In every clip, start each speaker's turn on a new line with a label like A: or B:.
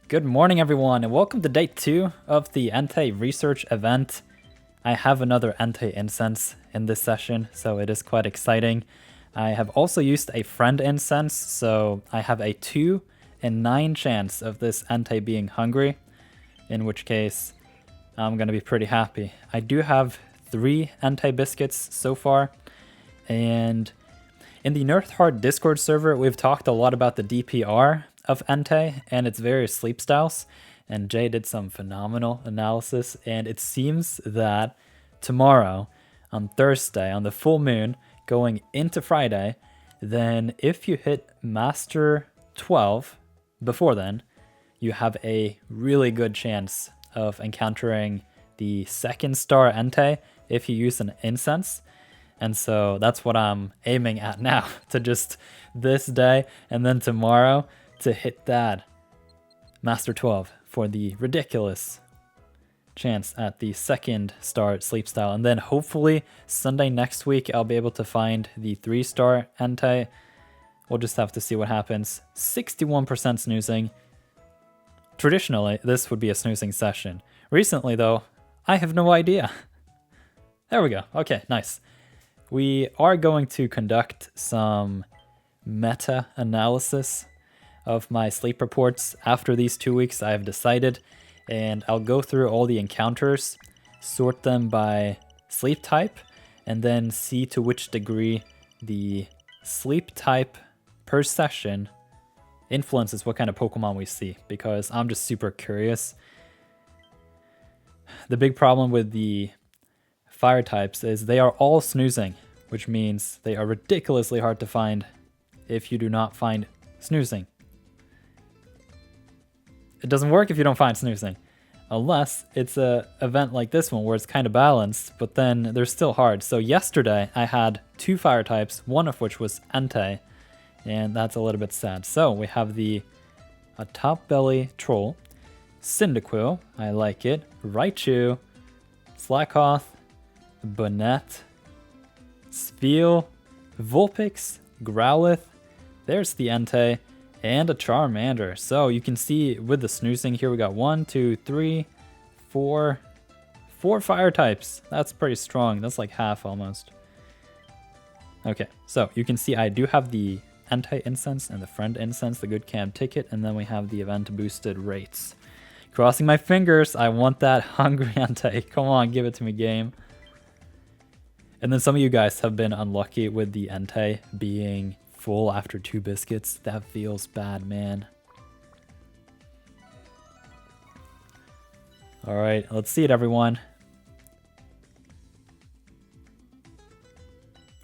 A: Good morning, everyone, and welcome to day 2 of the Entei Research Event. I have another Entei incense in this session, so it is quite exciting. I have also used a friend incense, so I have a 2 in 9 chance of this Entei being hungry, in which case I'm going to be pretty happy. I do have 3 Entei biscuits so far, and in the nirtheart Discord server, we've talked a lot about the DPR of Entei and its various sleep styles, and Jay did some phenomenal analysis, and it seems that tomorrow, on Thursday, on the full moon, going into Friday, then if you hit Master 12 before then, you have a really good chance of encountering the 2nd star Entei if you use an incense. And so that's what I'm aiming at now, to just this day and then tomorrow to hit that Master 12 for the ridiculous chance at the 2nd star sleep style. And then hopefully Sunday next week I'll be able to find the 3-star Entei. We'll just have to see what happens. 61% snoozing. Traditionally, this would be a snoozing session. Recently though, I have no idea. There we go. Okay, nice. We are going to conduct some meta-analysis of my sleep reports after these 2 weeks, I have decided, and I'll go through all the encounters, sort them by sleep type, and then see to which degree the sleep type per session influences what kind of Pokemon we see, because I'm just super curious. The big problem with the fire types is they are all snoozing, which means they are ridiculously hard to find if you do not find snoozing. It doesn't work if you don't find snoozing, unless it's an event like this one where it's kind of balanced, but then they're still hard. So yesterday I had 2 fire types, one of which was Entei, and that's a little bit sad. So we have the Top Belly Troll, Cyndaquil, I like it, Raichu, Slakoth, Bonnet, Spheal, Vulpix, Growlithe, there's the Entei, and a Charmander. So you can see with the snoozing here, we got 1, 2, 3, 4 fire types. That's pretty strong. That's like half almost. Okay, so you can see I do have the Entei incense and the friend incense, the good cam ticket, and then we have the event boosted rates. Crossing my fingers, I want that hungry Entei. Come on, give it to me, game. And then some of you guys have been unlucky with the Entei being full after 2 biscuits. That feels bad, man. Alright, let's see it, everyone.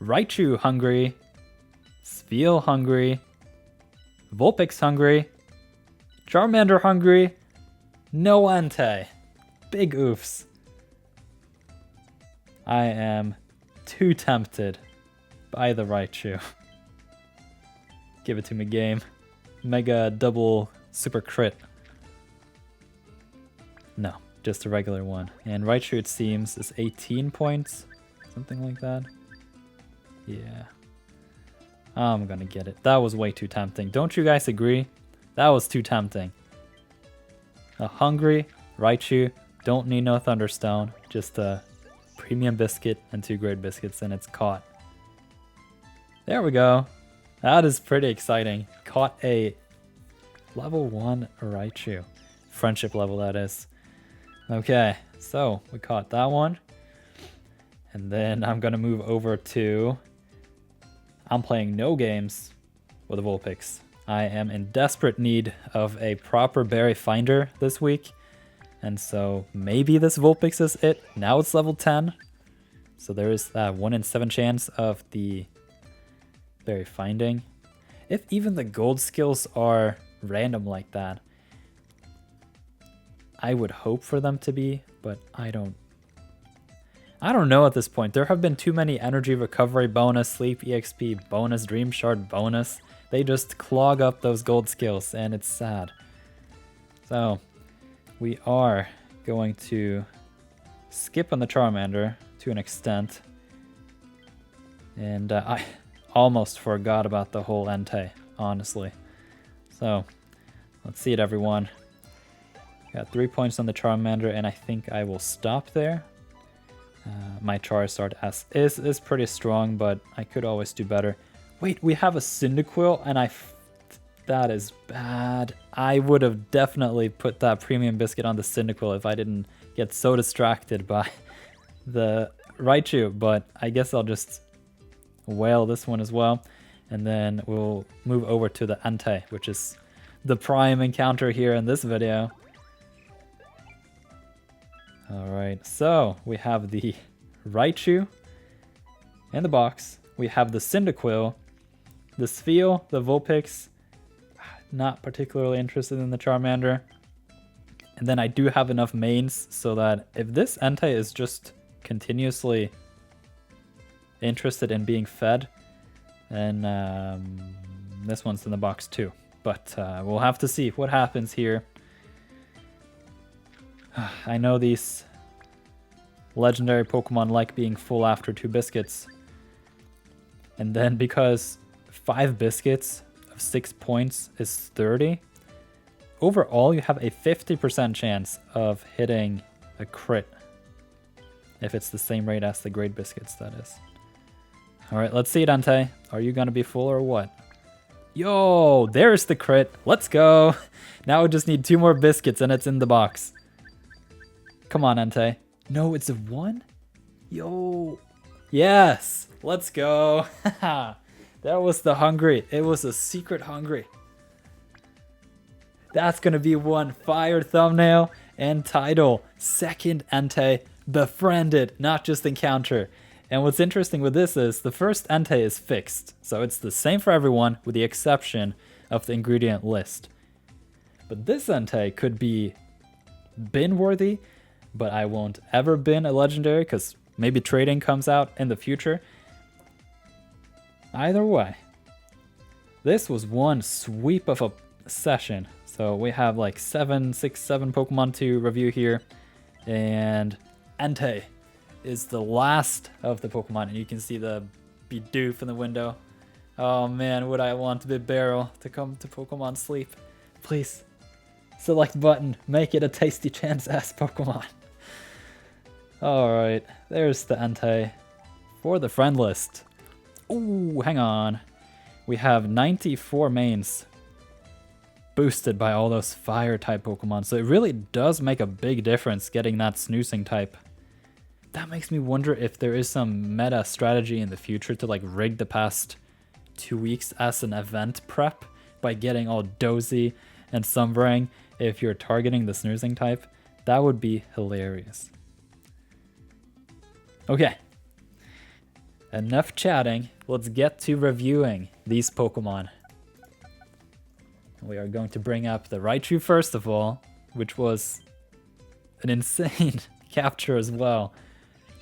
A: Raichu hungry. Spheal hungry. Vulpix hungry. Charmander hungry. No Entei. Big oofs. I am too tempted by the Raichu. Give it to me, game. Mega double super crit. No, just a regular one. And Raichu, it seems, is 18 points. Something like that. Yeah. I'm gonna get it. That was way too tempting. Don't you guys agree? That was too tempting. A hungry Raichu. Don't need no Thunderstone. Just a premium biscuit and 2 great biscuits, and it's caught. There we go. That is pretty exciting. Caught a level 1 Raichu. Friendship level, that is. Okay, so we caught that one. And then I'm going to move over to... I'm playing no games with a Vulpix. I am in desperate need of a proper berry finder this week. And so maybe this Vulpix is it. Now it's level 10. So there is that 1 in 7 chance of the berry finding. If even the gold skills are random like that, I would hope for them to be, but I don't know at this point. There have been too many energy recovery bonus, sleep EXP bonus, dream shard bonus. They just clog up those gold skills, and it's sad. So we are going to skip on the Charmander to an extent. And I almost forgot about the whole Entei, honestly. So let's see it, everyone. Got 3 points on the Charmander, and I think I will stop there. My Charizard as is pretty strong, but I could always do better. Wait, we have a Cyndaquil, and that is bad. I would have definitely put that Premium Biscuit on the Cyndaquil if I didn't get so distracted by the Raichu, but I guess I'll just whale this one as well. And then we'll move over to the Entei, which is the prime encounter here in this video. Alright, so we have the Raichu in the box. We have the Cyndaquil, the Spheal, the Vulpix. Not particularly interested in the Charmander. And then I do have enough mains so that if this Entei is just continuously interested in being fed, then this one's in the box too. But we'll have to see what happens here. I know these legendary Pokemon like being full after 2 biscuits. And then because 5 biscuits of 6 points is 30, overall you have a 50% chance of hitting a crit. If it's the same rate as the Great Biscuits, that is. Alright, let's see it, Entei. Are you gonna be full or what? Yo, there's the crit. Let's go. Now we just need 2 more biscuits and it's in the box. Come on, Entei. No, it's a 1? Yo. Yes. Let's go. That was the hungry. It was a secret hungry. That's going to be one fire thumbnail and title. Second Entei befriended, not just encounter. And what's interesting with this is the first Entei is fixed. So it's the same for everyone with the exception of the ingredient list. But this Entei could be bin worthy, but I won't ever bin a legendary because maybe trading comes out in the future. Either way, this was one sweep of a session. So we have like 7 Pokemon to review here. And Entei is the last of the Pokemon. And you can see the Bidoof in the window. Oh man, would I want Bibarel to come to Pokemon Sleep? Please. Select button. Make it a tasty chance ass Pokemon. Alright, there's the Entei for the friend list. Ooh, hang on. We have 94 mains boosted by all those fire type Pokemon. So it really does make a big difference getting that snoozing type. That makes me wonder if there is some meta strategy in the future to like rig the past 2 weeks as an event prep by getting all dozy and Sunbrang if you're targeting the snoozing type. That would be hilarious. Okay, enough chatting. Let's get to reviewing these Pokemon. We are going to bring up the Raichu first of all, which was an insane capture as well.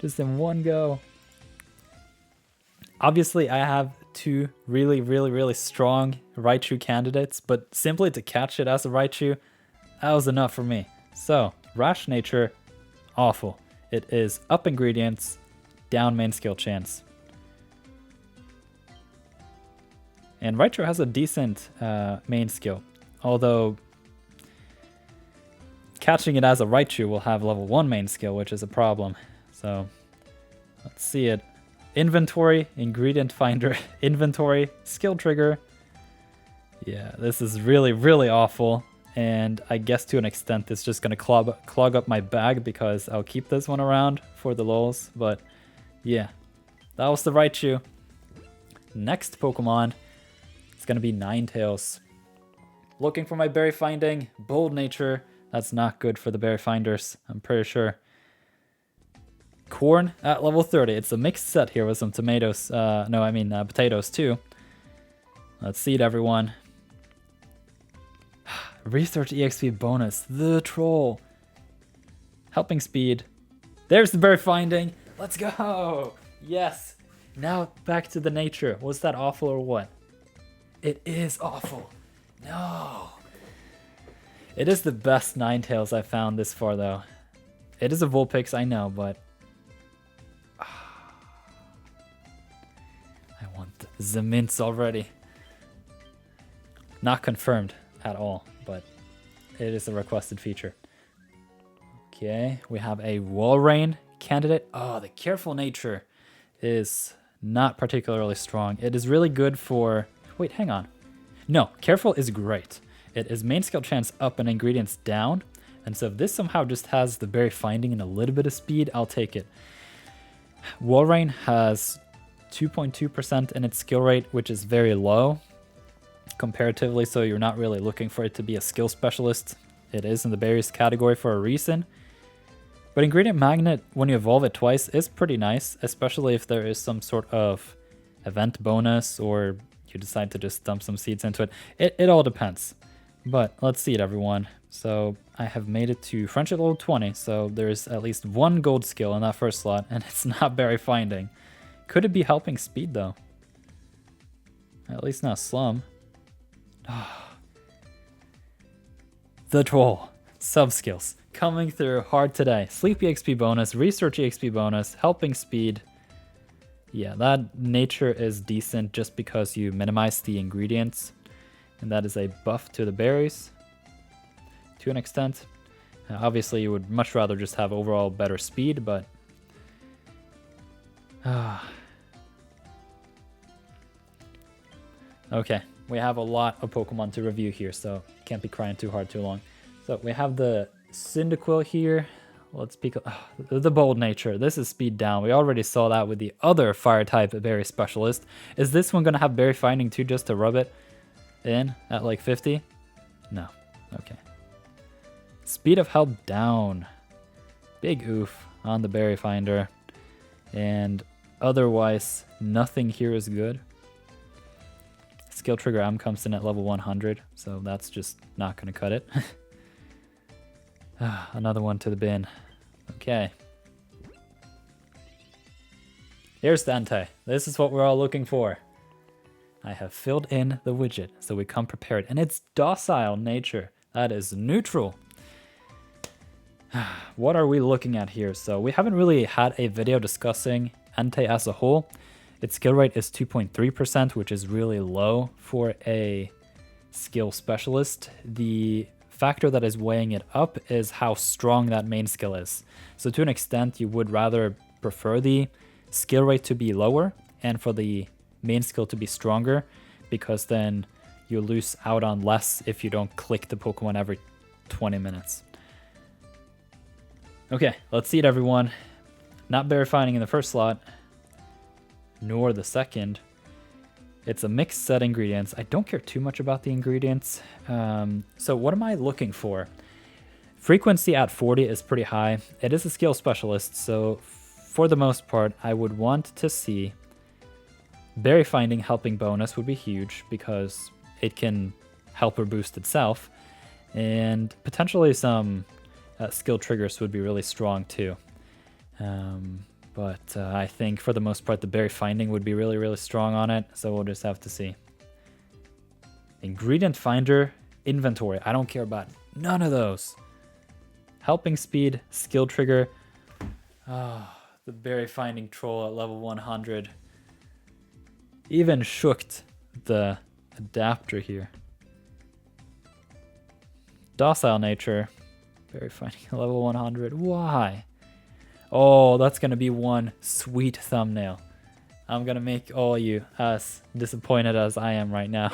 A: Just in one go. Obviously, I have 2 really strong Raichu candidates, but simply to catch it as a Raichu, that was enough for me. So, Rash Nature, awful. It is up ingredients, down main skill chance. And Raichu has a decent main skill, although catching it as a Raichu will have level 1 main skill, which is a problem. So, let's see it. Inventory, ingredient finder, inventory, skill trigger. Yeah, this is really awful. And I guess to an extent it's just gonna clog up my bag because I'll keep this one around for the lols. But yeah, that was the Raichu. Next Pokemon, it's gonna be Ninetales. Looking for my berry finding, bold nature. That's not good for the berry finders, I'm pretty sure. Corn at level 30. It's a mixed set here with some tomatoes. Potatoes too. Let's see it, everyone. Research EXP bonus. The troll. Helping speed. There's the berry finding. Let's go. Yes. Now back to the nature. Was that awful or what? It is awful. No. It is the best Ninetales I've found this far though. It is a Vulpix, I know, but I want the mints already. Not confirmed at all, but it is a requested feature. Okay, we have a Walrein candidate. Oh, the careful nature is not particularly strong. It is really good for... Wait, hang on. No, careful is great. It is main skill chance up and ingredients down. And so if this somehow just has the berry finding and a little bit of speed, I'll take it. Walrein has 2.2% in its skill rate, which is very low comparatively, so you're not really looking for it to be a skill specialist. It is in the berries category for a reason. But Ingredient Magnet, when you evolve it twice, is pretty nice, especially if there is some sort of event bonus or you decide to just dump some seeds into it. It all depends. But let's see it, everyone. So I have made it to Friendship level 20, so there's at least one gold skill in that first slot, and it's not berry finding. Could it be helping speed, though? At least not slum. The troll. Sub-skills. Coming through hard today. Sleep EXP bonus, Research EXP bonus, helping speed. Yeah, that nature is decent just because you minimize the ingredients. And that is a buff to the berries. To an extent. Obviously, you would much rather just have overall better speed, but... Okay, we have a lot of Pokemon to review here, so can't be crying too hard too long. So we have the Cyndaquil here. Let's peek. The bold nature. This is speed down. We already saw that with the other fire type berry specialist. Is this one gonna have berry finding too, just to rub it in at like 50? No. Okay. Speed of help down. Big oof on the berry finder. And otherwise, nothing here is good. Skill trigger M comes in at level 100, so that's just not gonna cut it. Another one to the bin. Okay. Here's the Entei. This is what we're all looking for. I have filled in the widget, so we come prepared. And it's docile nature. That is neutral. What are we looking at here? So we haven't really had a video discussing Entei as a whole. Its skill rate is 2.3%, which is really low for a skill specialist. The factor that is weighing it up is how strong that main skill is. So to an extent, you would rather prefer the skill rate to be lower and for the main skill to be stronger, because then you lose out on less if you don't click the Pokemon every 20 minutes. Okay, let's see it, everyone. Not berry finding in the first slot, nor the second. It's a mixed set of ingredients. I don't care too much about the ingredients. So what am I looking for? Frequency at 40 is pretty high. It is a skill specialist, so for the most part, I would want to see berry finding helping bonus would be huge because it can help or boost itself. And potentially some skill triggers would be really strong too. But I think for the most part, the berry finding would be really, really strong on it. So we'll just have to see. Ingredient finder, inventory. I don't care about none of those. Helping speed, skill trigger. Oh, the berry finding troll at level 100. Even shooked the adapter here. Docile nature. Berry finding at level 100. Why? Oh, that's going to be one sweet thumbnail. I'm going to make all you as disappointed as I am right now.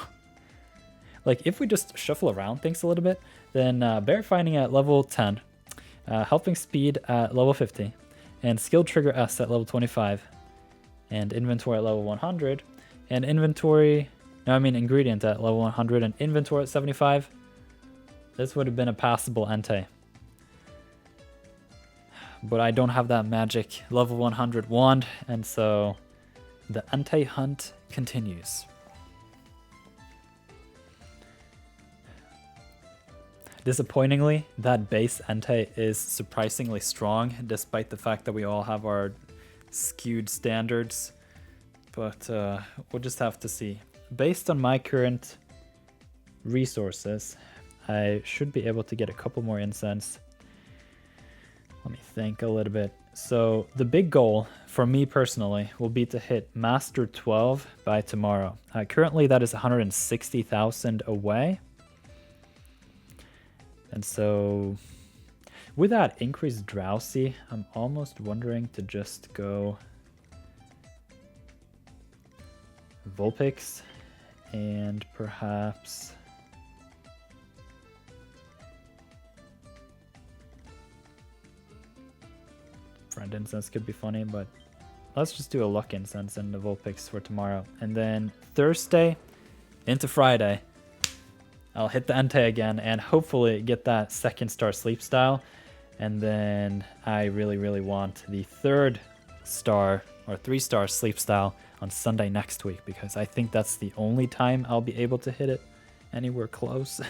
A: Like, if we just shuffle around things a little bit, then berry finding at level 10, helping speed at level 50, and skill trigger S at level 25, and inventory at level 100, and ingredient at level 100, and inventory at 75. This would have been a passable Entei. But I don't have that magic level 100 wand, and so the Entei hunt continues. Disappointingly, that base Entei is surprisingly strong, despite the fact that we all have our skewed standards. But we'll just have to see. Based on my current resources, I should be able to get a couple more incense. Let me think a little bit. So the big goal for me personally will be to hit Master 12 by tomorrow. Currently that is 160,000 away. And so With that increased drowsy, I'm almost wondering to just go Vulpix and perhaps Friend Incense could be funny, but let's just do a Luck Incense and the Vulpix for tomorrow. And then Thursday into Friday, I'll hit the Entei again and hopefully get that 2nd-star sleep style. And then I really, really want the 3rd-star or 3-star sleep style on Sunday next week, because I think that's the only time I'll be able to hit it anywhere close.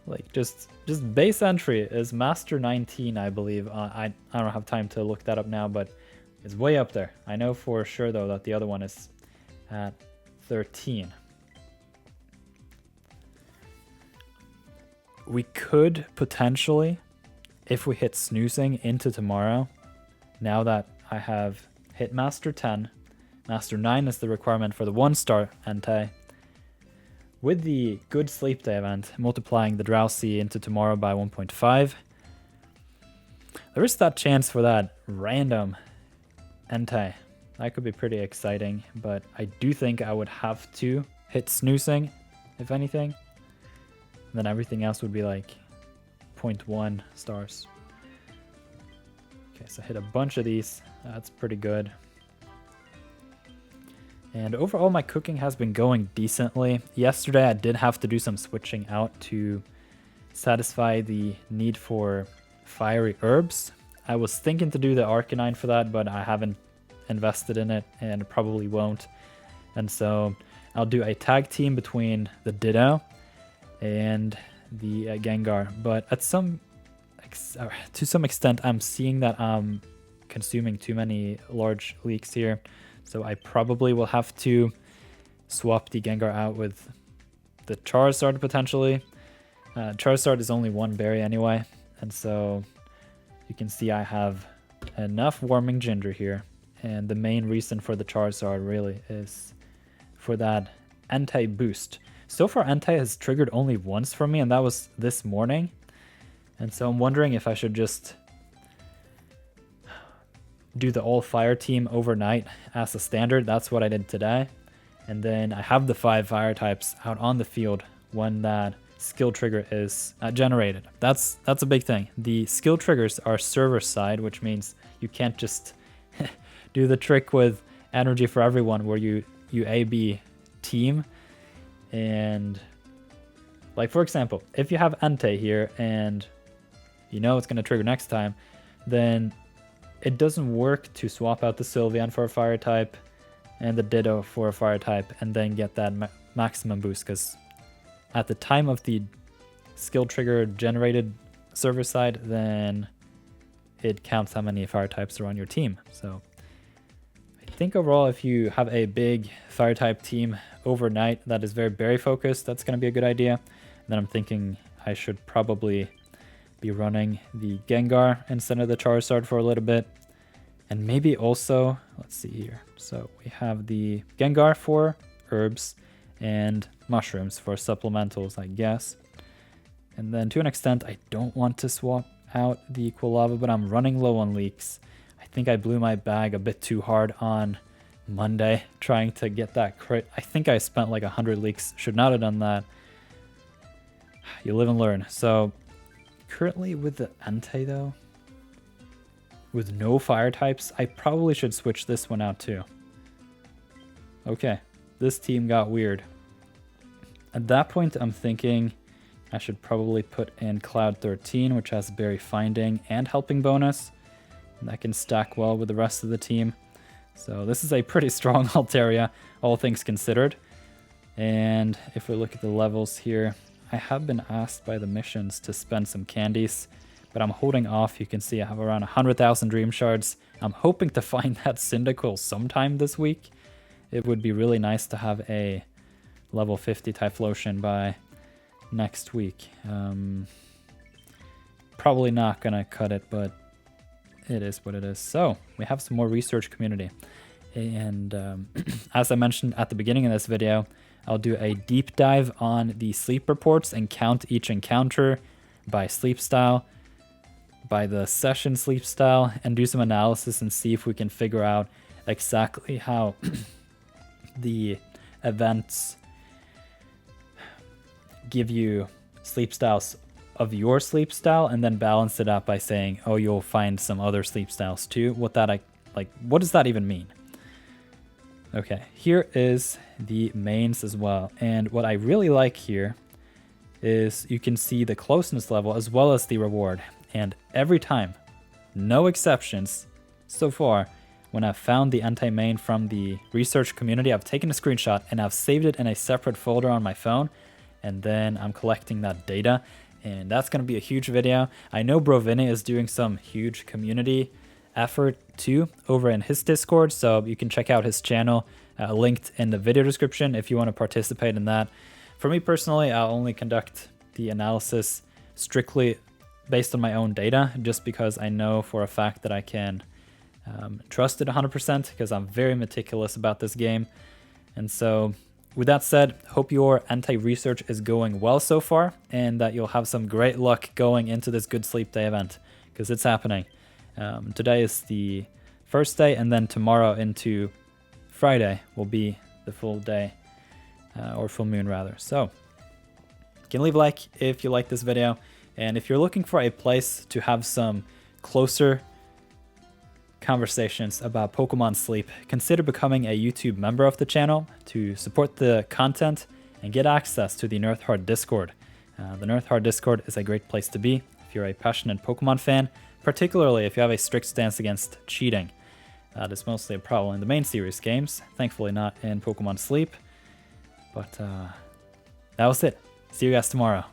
A: Like just base entry is Master 19, I believe. I don't have time to look that up now, but it's way up there. I know for sure though that the other one is at 13. We could potentially, if we hit snoozing into tomorrow, now that I have hit Master 10, Master 9 is the requirement for the 1-star Entei. With the Good Sleep Day event, multiplying the drowsy into tomorrow by 1.5, there is that chance for that random Entei. That could be pretty exciting, but I do think I would have to hit snoozing, if anything. Then everything else would be like 0.1 stars. Okay, so I hit a bunch of these. That's pretty good. And overall, my cooking has been going decently. Yesterday, I did have to do some switching out to satisfy the need for fiery herbs. I was thinking to do the Arcanine for that, but I haven't invested in it and probably won't. And so I'll do a tag team between the Ditto and the Gengar. But to some extent, I'm seeing that I'm consuming too many large leaks here. So I probably will have to swap the Gengar out with the Charizard potentially. Charizard is only 1 berry anyway, and so you can see I have enough Warming Ginger here. And the main reason for the Charizard really is for that Entei boost. So far Entei has triggered only once for me, and that was this morning. And so I'm wondering if I should just do the all fire team overnight as a standard. That's what I did today. And then I have the 5 fire types out on the field when that skill trigger is generated. That's a big thing. The skill triggers are server side, which means you can't just do the trick with energy for everyone where you A/B team. And like, for example, if you have Entei here and you know it's going to trigger next time, then it doesn't work to swap out the Sylveon for a fire type and the Ditto for a fire type and then get that maximum boost, because at the time of the skill trigger generated server side, then it counts how many fire types are on your team. So I think overall, if you have a big fire type team overnight that is very berry focused, that's going to be a good idea. And then I'm thinking I should probably be running the Gengar instead of the Charizard for a little bit. And maybe also, let's see here. So we have the Gengar for herbs and mushrooms for supplementals, I guess. And then to an extent, I don't want to swap out the Quilava, but I'm running low on leaks. I think I blew my bag a bit too hard on Monday trying to get that crit. I think I spent like 100 leaks. Should not have done that. You live and learn. So currently with the Entei though, with no fire types, I probably should switch this one out too. Okay, this team got weird. At that point, I'm thinking I should probably put in Cloud 13, which has Berry Finding and Helping bonus. And that can stack well with the rest of the team. So this is a pretty strong Altaria, all things considered. And if we look at the levels here, I have been asked by the missions to spend some candies, but I'm holding off. You can see I have around 100,000 Dream Shards. I'm hoping to find that Cyndaquil sometime this week. It would be really nice to have a level 50 Typhlosion by next week. Probably not gonna cut it, but it is what it is. So we have some more research community. And as I mentioned at the beginning of this video, I'll do a deep dive on the sleep reports and count each encounter by sleep style. by the session sleep style and do some analysis and see if we can figure out exactly how the events give you sleep styles of your sleep style, and then balance it out by saying, oh, you'll find some other sleep styles too. What does that even mean? Okay, here is the mains as well. And what I really like here is you can see the closeness level as well as the reward. And every time, no exceptions so far, when I've found the Entei main from the research community, I've taken a screenshot and I've saved it in a separate folder on my phone. And then I'm collecting that data. And that's going to be a huge video. I know Brovinnie is doing some huge community effort too over in his Discord, so you can check out his channel linked in the video description if you want to participate in that. For me personally, I'll only conduct the analysis strictly based on my own data, just because I know for a fact that I can trust it 100% because I'm very meticulous about this game. And so with that said, hope your Entei research is going well so far, and that you'll have some great luck going into this Good Sleep Day event, because it's happening. Today is the first day, and then tomorrow into Friday will be the full day, or full moon rather. So you can leave a like if you like this video, and if you're looking for a place to have some closer conversations about Pokemon Sleep, consider becoming a YouTube member of the channel to support the content and get access to the Nirtheart Discord. The Nirtheart Discord is a great place to be if you're a passionate Pokemon fan, particularly if you have a strict stance against cheating. That is mostly a problem in the main series games, thankfully not in Pokemon Sleep. But that was it. See you guys tomorrow.